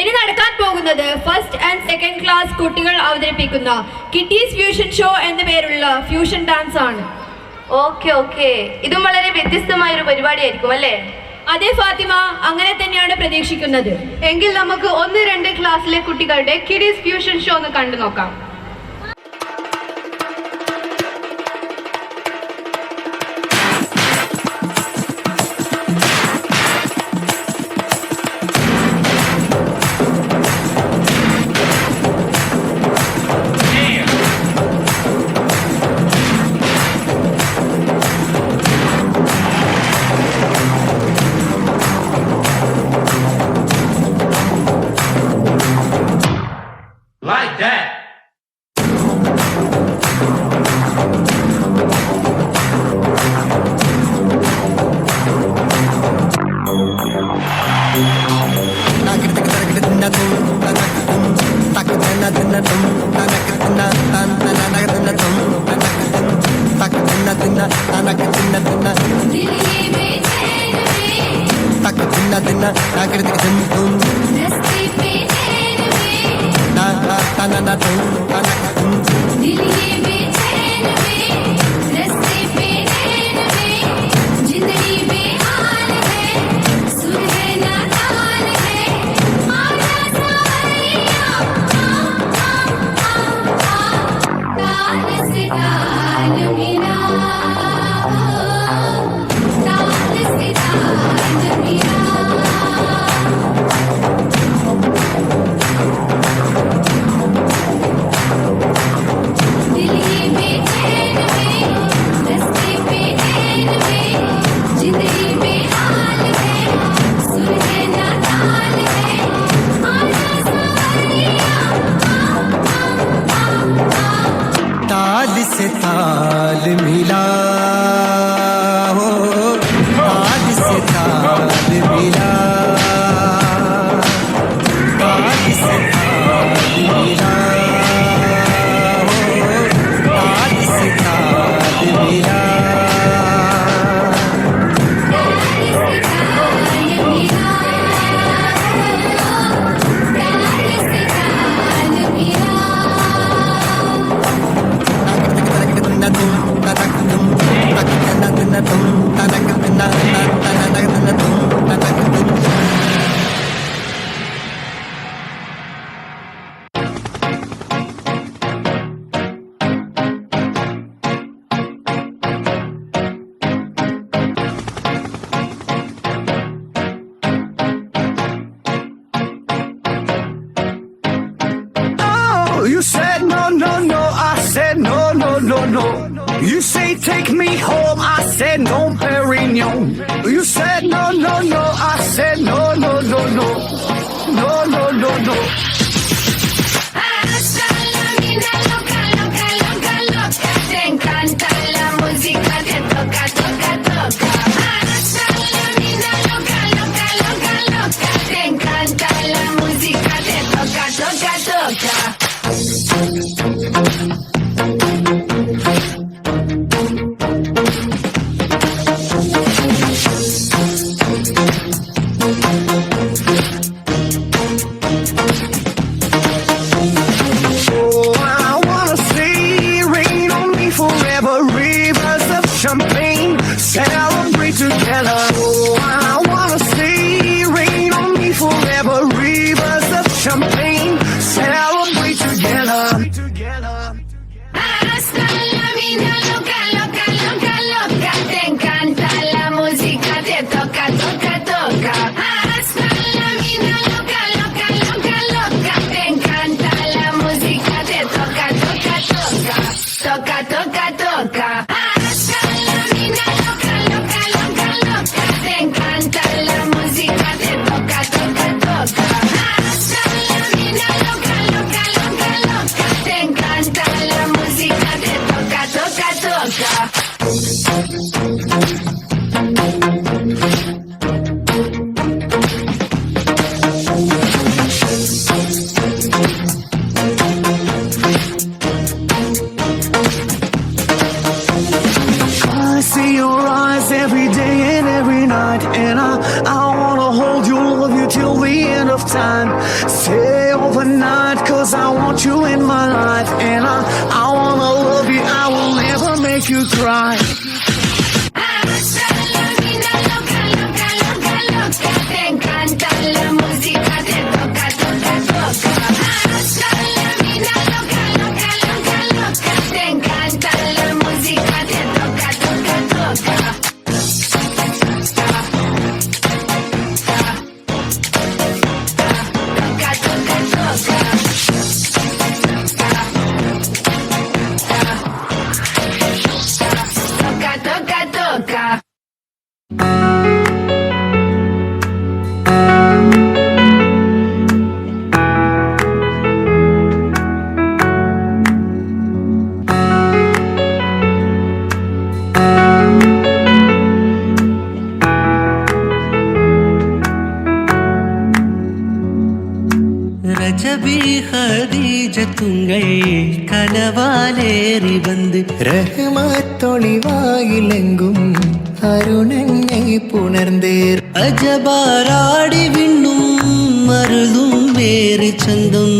ഇനി നടക്കാൻ പോകുന്നത് ഫസ്റ്റ് ആൻഡ് സെക്കൻഡ് ക്ലാസ് കുട്ടികൾ അവതരിപ്പിക്കുന്ന കിറ്റീസ് ഫ്യൂഷൻ ഷോ എന്ന പേരുള്ള ഫ്യൂഷൻ ഡാൻസ് ആണ്. ഓക്കെ ഇതും വളരെ വ്യത്യസ്തമായ ഒരു പരിപാടിയായിരിക്കും അല്ലേ? അതെ ഫാത്തിമ, അങ്ങനെ തന്നെയാണ് പ്രതീക്ഷിക്കുന്നത്. എങ്കിൽ നമുക്ക് 1-2 ക്ലാസ്സിലെ കുട്ടികളുടെ കിഡീസ് ഫ്യൂഷൻ ഷോ ഒന്ന് കണ്ടു നോക്കാം. Like that. से ताल मिला हो, ताल से ताल मिला, ताल से ताल मिला हो, ताल से ताल मिला. You said no, no, no, I said no, no, no, no. You say take me home, I said no, Perignon. You said no, no, no, I said no, no, no, no. No, no, no, no. Hasta la vida loca, loca, loca, loca. Te encanta la música, te toca, toca, toca. Hasta la vida loca, loca, loca, loca. Te encanta la música, te toca, toca, toca. Oh, I wanna see rain on me forever, rivers of champagne, celebrate together. Oh, I wanna see rain on me forever, rivers of champagne, celebrate together. Hasta la vida loca, loca, loca, loca. Te encanta la música, te toca, toca, toca. Hasta la vida loca, loca, loca, loca. Te encanta la música, te toca, toca, toca. Toca, toca, toca. Hasta la vida loca, loca, loca, loca. Te encanta la música, te toca, toca, toca. Hasta la vida loca, loca, loca, loca. Te encanta la música, te toca, toca, toca. time. Stay overnight, cause I want you in my life. And I wanna love you, I will never make you cry. Hasta la vida loca, loca, loca, loca. Te encanta la música, te toca, toca, toca. Hasta la vida loca, loca, loca, loca. Te encanta la música, te toca, toca, toca. ரஜபி ஹதீஜத்துங்கள் கனவாலேறி வந்து ரஹ்மத்தொளிவாயிலெங்கும் அருணனை புணர்ந்தேர் அஜபாராடி விண்ணும் மருளும் வேறு சந்தம்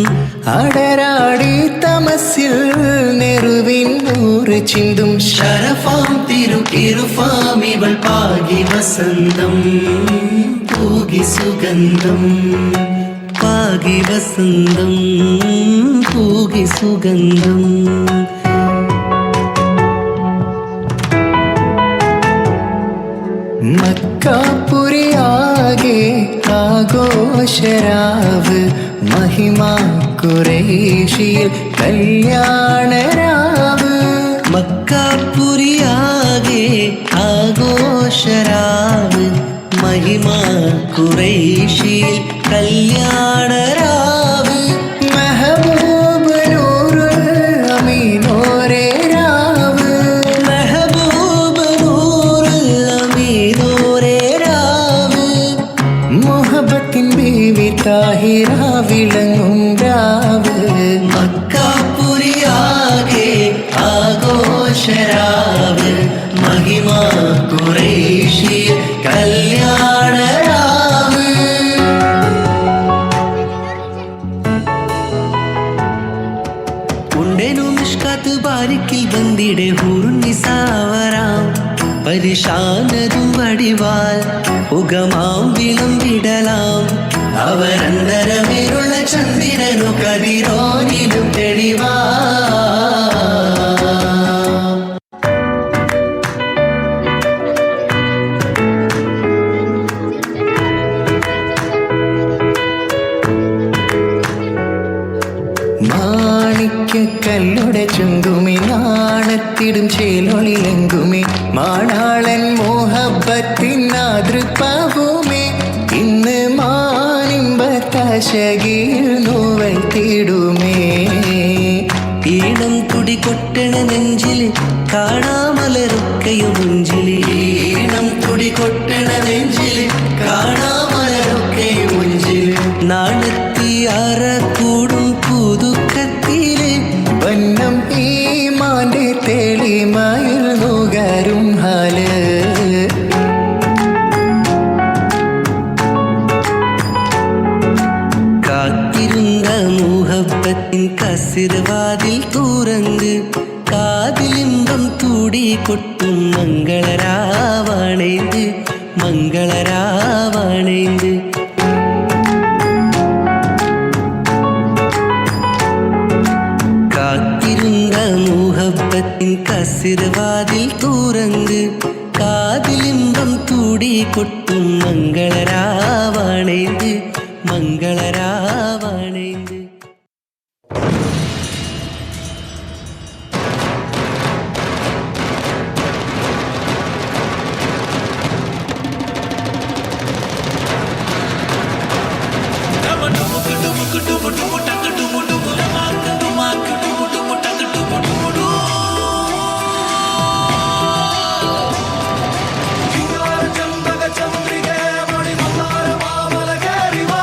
அடராடி தமசில் நெருவின் நூறு சிந்தும் ஷரஃபாம் திரு இருஃபாம் இவள் பாகி வசந்தம் பூகி சுகந்தம் பாகி வசந்தம் பூகி சுகந்தம் മക്കാപുരിയാകെ ആഘോഷരാവ് മഹിമാ ഖുറൈശിയിൽ കല്യാണരാവ് മക്കാപുരിയാകെ ആഘോഷരാവ് മഹിമാ ഖുറൈശിയിൽ കല്യാണരാവ് മെഹബൂബ് നൂറുൽ അമീനോരേ രാവ് മെഹബൂബ് നൂറുൽ അമീനോരേ രാവ് മുഹബത്തിൻ ബീവി താഹിറ വിളങ്ങും രാവ് മക്കാപുരിയാകെ ആഘോഷരാവ് മഹിമാ ഖുറൈശിയിൽ കല്യാണരാവ് ഉണ്ടേനു മിഷ്കാത്ത് ബാരിക്കിൽ ബന്ദിടെ ഹൂറുന്നിസാവരാം പരിശാനതും വടിവാൽ ഉഗമാം വിളംവിടലാം അവരന്തരമേറുള്ള ചന്ദ്രനു കതിരോനിലും തെളിവാ മാണിക്യക്കല്ലുടെ ചുങ്കുമി നാണത്തിടും ചേലൊളിലെങ്കുമേ മാണാളൻ മോഹബത്തിൻ ആതൃപ്പവുമേ ഇന്ന് മാനിമ്പത്തശകിൽ നോവൽ തിടുമേ ഈണം തുടി കൊട്ടണ നെഞ്ചില് കാണാമലരൊക്കെയും മുഞ്ചില് ഈണം തുടി കൊട്ടണ നെഞ്ചില് കാണാമലരൊക്കെയും മുഞ്ചില് നാണത്തിയാറ കൂടും പുതുക്കത്തില് വന്നം ഈ മാന്റെ തെളിമയിൽ നുകരും ഹാല് കാത്തിരുന്ന മുഹബത്തിൻ കസിർവാതിൽ തുറന്ന് കാതിലിമ്പം തൂടി കൊട്ടും മംഗളരാവാണേന്ത് മംഗളരാവാണേന്ത് കാത്തിരുന്ന മുഹബത്തിൻ കസിർവാതിൽ തുറന്ന് കാതിലിമ്പം തൂടി കൊട്ടും മംഗളരാവാണേന്ത് മംഗളരാവാണേന്ത് ചന്ദ്രികേ മണി മന്ദാര മാമല കേറിവാ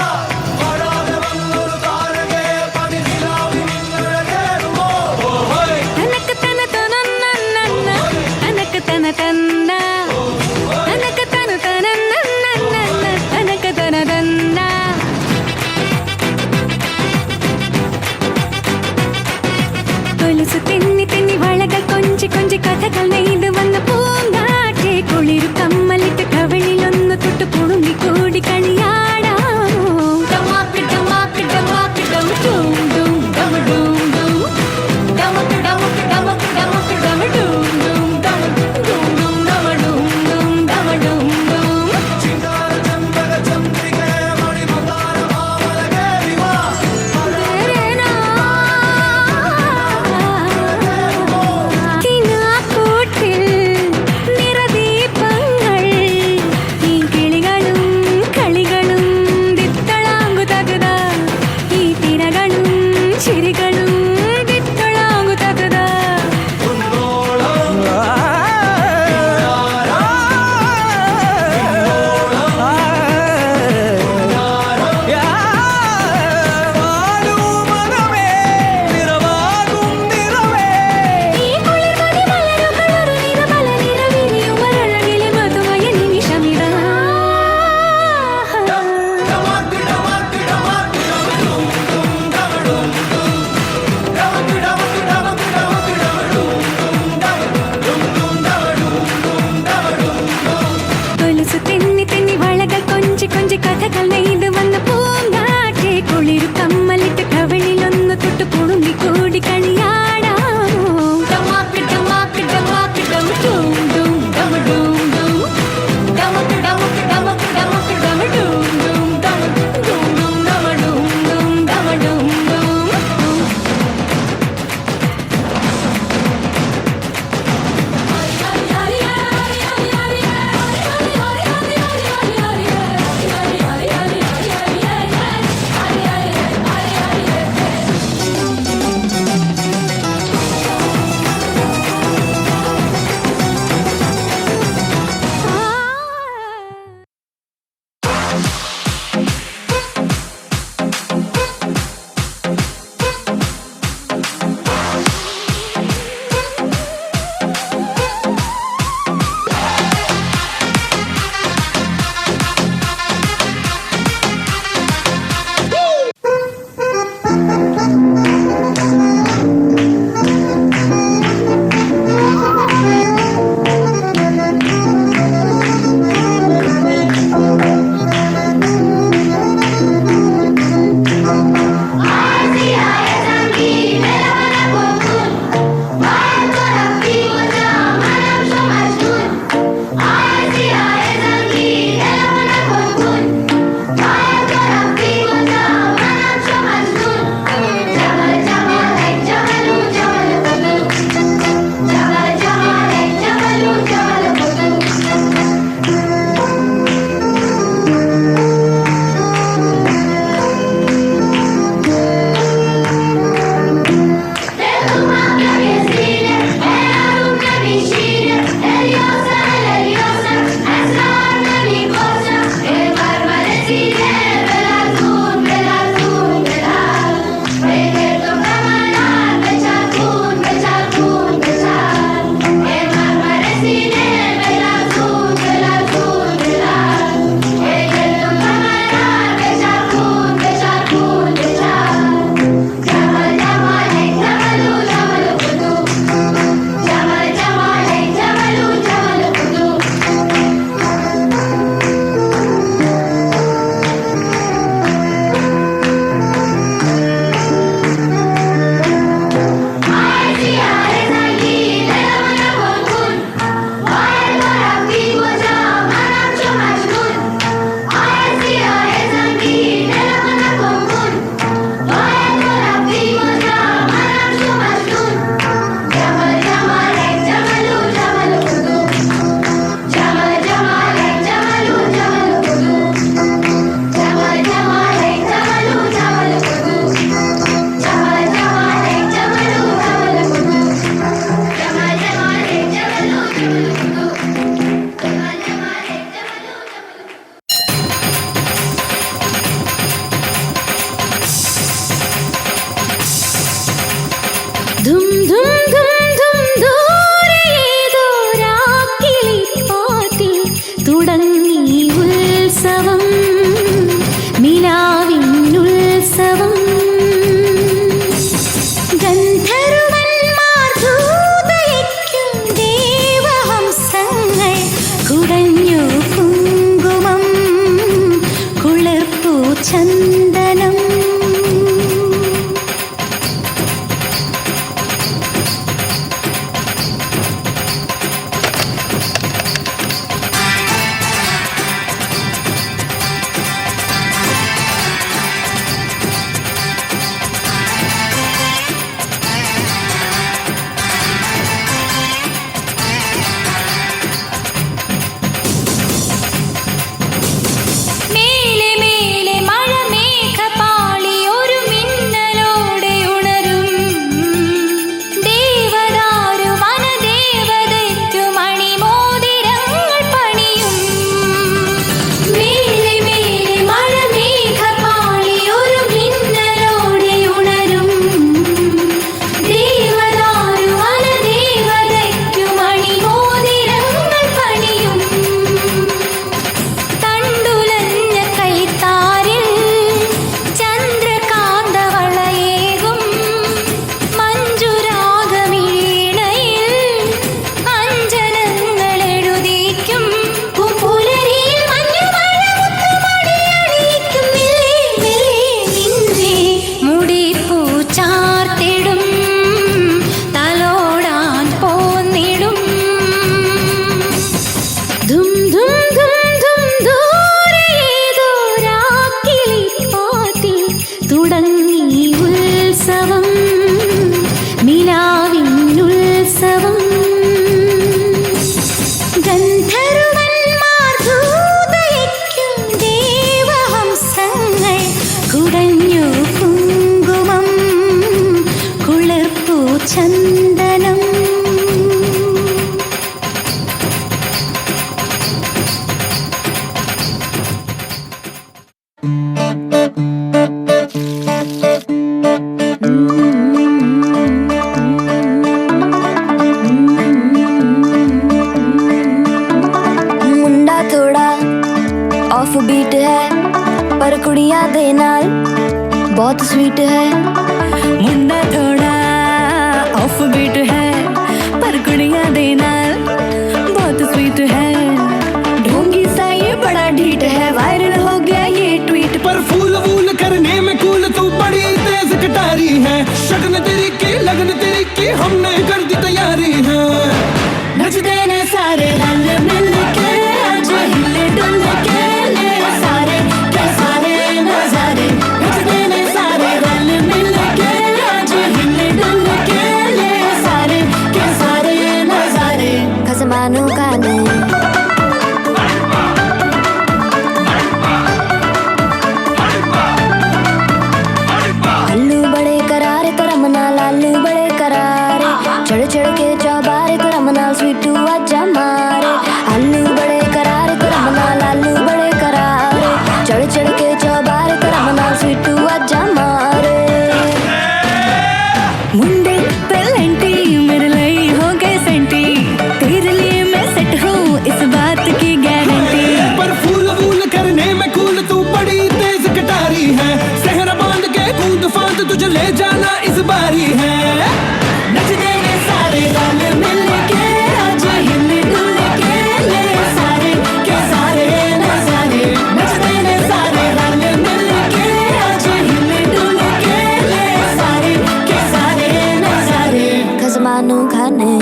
पर कुड़िया दे नाल बहुत स्वीट है। मुंडा थोड़ा ऑफ बीट है पर कुड़िया दे नाल बहुत स्वीट है। ढोंगी सा ये बड़ा ढीठ है, वायरल हो गया ये ट्वीट। पर फूल वूल करने में कूल तू बड़ी तेज कटारी है। शगन तेरी की लगन तेरी की हमने कर दी तैयारी है। नचते ने सारे रल मिल के आज हिले डुल के ले सारे के सारे नजारे। नचते ने सारे रल मिल के आज हिले डुल के ले सारे के सारे नजारे। खसमानू खाने आलू बड़े करारे करम नाल आलू बड़े करारे। चढ़ चढ़ के चौबारे करम नाल स्वीटू आजा मारे। आलू बड़े करारे करम नाल आलू बड़े करारे। चढ़ चढ़ के चौबारे करम नाल स्वीटू आजा मारे। मुंडे पेलेंटी मेरे लिए हो गए सेंटी, तेरे लिए मैं सेट हूँ इस बात की गारंटी। पर फूल वूल करने में कूल तू बड़ी तेज कटारी है। सहरा बांध के कूद फांद तुझे ले जाना इस बारी है। नचते ने सारे रल मिल के आज हिले डुल के ले सारे के सारे नजारे। नचते ने सारे रल मिल के आज हिले डुल के ले सारे के सारे नजारे। खसमानू खाने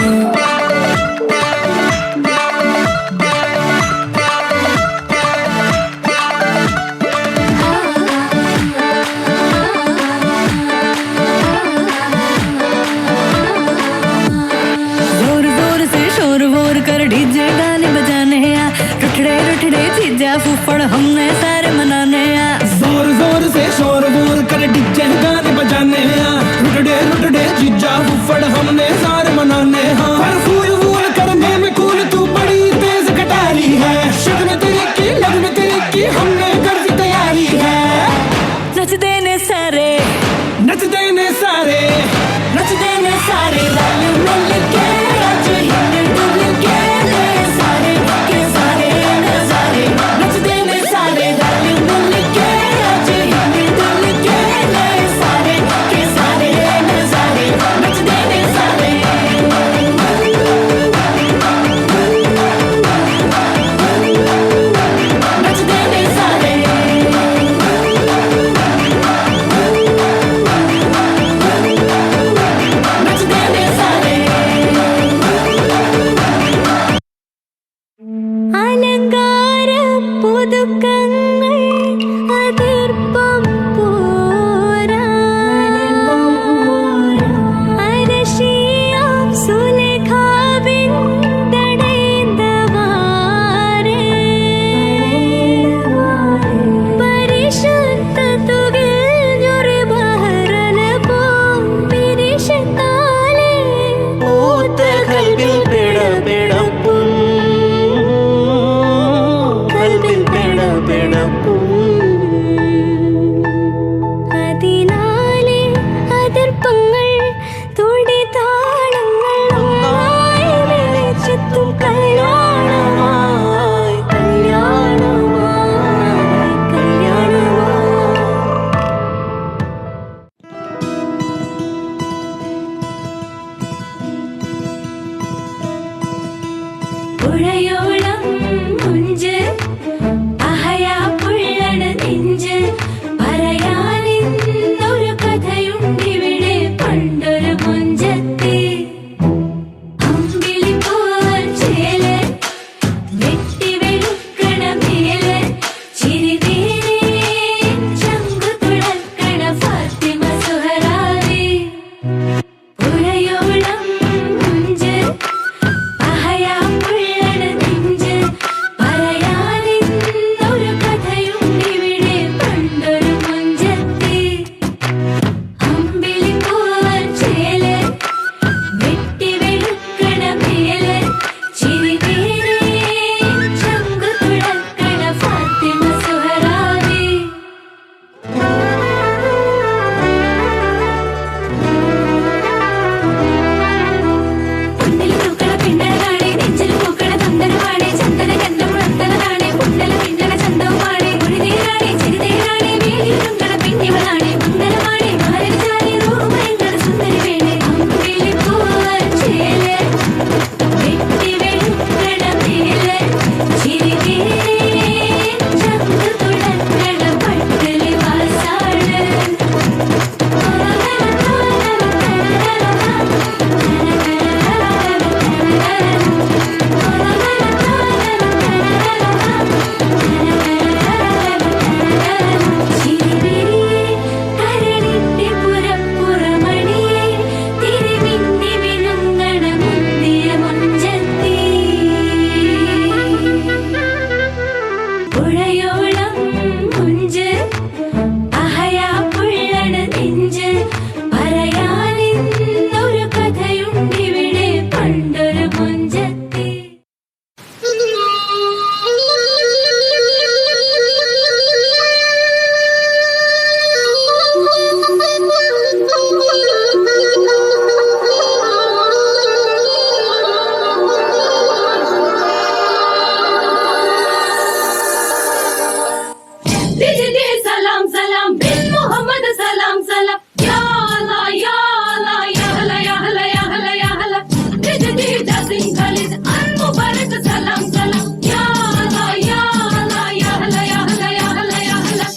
जोर जोर से शोर वोर कर डीजे गाने बजाने आ। रुठड़े रुठड़े चीजा फूफड़ हमने सारे मनाने आ। जोर जोर से शोर वोर कर डीजे गाने बजाने हैं। रुटड़े रुटड़े जीजा फुफड़ हमने सारे मनाने हैं। पर फूल वूल करने में कूल तू बड़ी तेज कटारी है। शगन तेरी की लगन तेरी की हमने कर दी तैयारी है। नचते ने सारे नचते ने सारे नचते ने सारे रल मिल के आज हिले डुल के ले सारे के सारे नजारे। नचते ने सारे रल मिल के आज हिले डुल के ले सारे के सारे नजारे। नचते ने सारे नचते ने सारे नचते ने सारे। അലങ്കാര പുതുക്കങ്ങൾ അതിർപ്പം പോരാ. അരശിയാം സുലേഖാവിൻ തടൈന്തവാരേ. പരിശുദ്ധ തുകിൽ ബഹരന പോ പിരിശത്താലേ. മൂത്ത കൽവിൽ പിടപിടപ്പും കൽവിൽ പിടപിടപ്പും അതിനാലെ അതിർപ്പങ്ങൾ തുടി താളങ്ങൾ ഒന്നായി വെളിച്ചെത്തും കല്യാണമായി കല്യാണമായി കല്യാണമായി. പുഴയോളം മുഞ്ച് അഹയാ പുള്ളണ നെഞ്ച് പറയാനിന്നൊരു കഥയുണ്ടിവിടെ പണ്ടൊരു മുഞ്ചത്തി. അമ്പിളിപ്പോൽ ചേലൻ വെട്ടി വെളുക്കണ മേലൻ ചിരിതീരെ ചങ്കു തുളക്കണ ഫാത്തിമ സുഹറാവി. പുഴയോളം മുഞ്ച് അഹയാ പുള്ളണ നെഞ്ച് പറയാനിന്നൊരു നെഞ്ചെത്തി सलाम सलाम बिन मोहम्मद सलाम सलाम या अल्लाह या अल्लाह या हला या हला या हला या हला दिदी जासिम खालिद अन मुबारक सलाम सलाम या अल्लाह या अल्लाह या हला या हला या हला या हला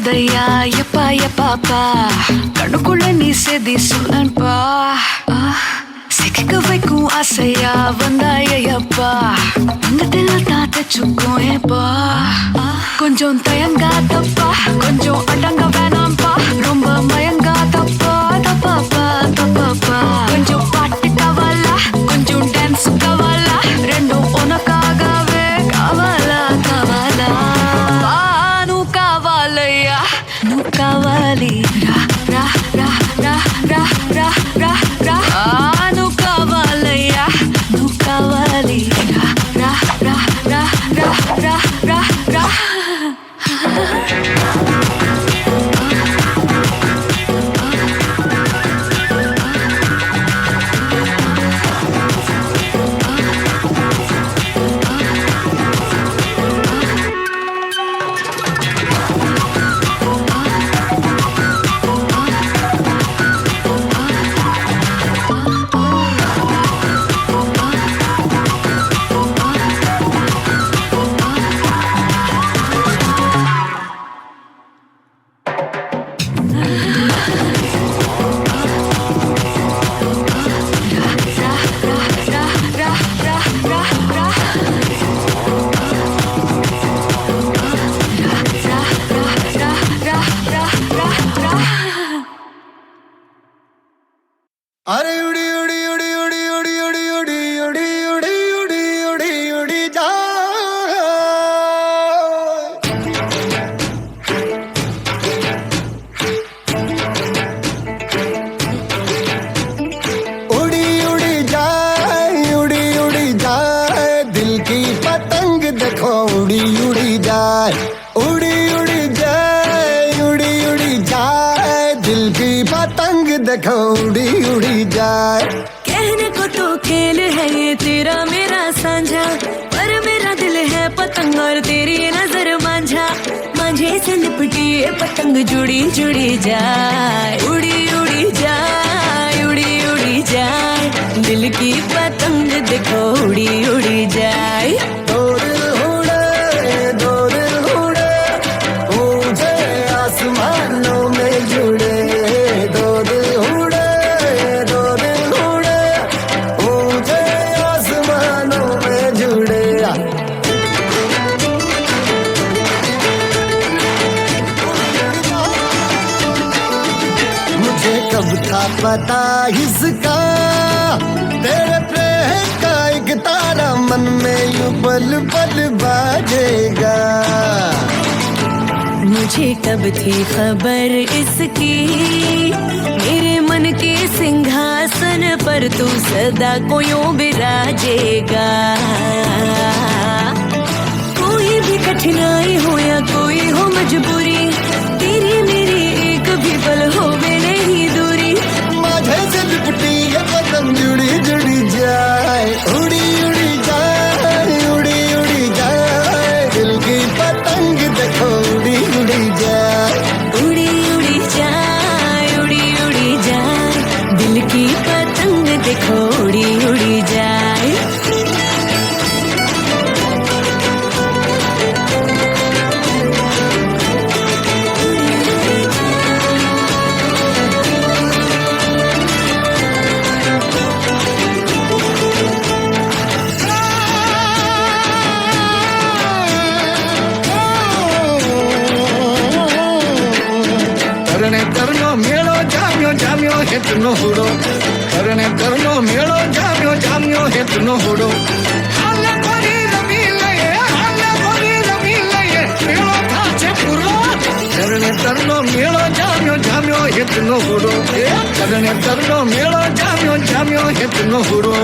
ಕಾದಯ್ಯ ಯಪ್ಪ ಯಪ್ಪ ಕಣ್ಣುಕುಳ್ಳ ನೀಸೆದಿ ಸುನನ್ಪ ಸಿಕ್ಕಬೇಕು ಆಸೆಯ ಬಂದಾಯಪ್ಪ தங்கத்தில் தாத்த சுக்கும் ஏப்பா கொஞ்சம் தயங்காதப்பா கொஞ்சம் அடங்க வேணாம்ப்பா ரொம்ப மயங்காதப்பா தப்பாப்பா தப்பாப்பா கொஞ்சம் பாட்டு கவலா கொஞ்சம் டான்ஸ் கவலா ரெண்டும் உனக்காகவே கவலா கவலா நூ காவாலையா நூ காவாலி ரா ரா ரா ரா ரா ரா ரா ரா நூ காவாலையா நூ காவாலி ரா ரா ரா ரா ரா ரா ரா ரா अरे उड़ी उड़ी उड़ी उड़ी उड़ी उड़ी उड़ी उड़ी उड़ी उड़ी उड़ी उड़ी जा उड़ी उड़ी जाए उड़ी उड़ी जाए दिल की पतंग देखो उड़ी उड़ी जाए उड़ी उड़ी जाए उड़ी उड़ी जाए दिल की पतंग देखो उड़ी उड़ी जाए कहने को तो खेल है ये तेरा मेरा साझा पर मेरा दिल है पतंग और तेरी नजर मांझा मांझे से लिपटी ये पतंग जुड़ी जुड़ी जाए उड़ी उड़ी जाए उड़ी उड़ी जाए दिल की पतंग देखो उड़ी उड़ी जाए दो दिल उड़े मुझे आसमानों में जुड़े दो दिल उड़े मुझे आसमानों में जुड़े मुझे कब था पता इसका तेरे प्रेम का एक तारा मन में यूं पल पल बाजेगा मुझे कब थी खबर इसकी मेरे मन के सिंहासन पर तू सदा को यूं विराजेगा कोई भी कठिनाई हो या कोई हो मजबूरी तेरी मेरी एक भी पल होवे नहीं दूरी माझे से लिपटी ये पतंग जुड़ी जुड़ी जाए उड़ी उड़ी जाए उड़ी उड़ी जाए दिल की पतंग देखो उड़ी उड़ी जाए उड़ी उड़ी जाए उड़ी उड़ी जाए दिल की पतंग देखो उड़ी उड़ी जाए करने करनो मेलो जाम्यो जाम्यो हेतनो हुडो करने करनो मेलो जाम्यो जाम्यो हेतनो हुडो हाले कोरी रमी लये मेलो थाचे पुरो करने करनो मेलो जाम्यो जाम्यो हेतनो हुडो करने करनो मेलो जाम्यो जाम्यो हेतनो हुडो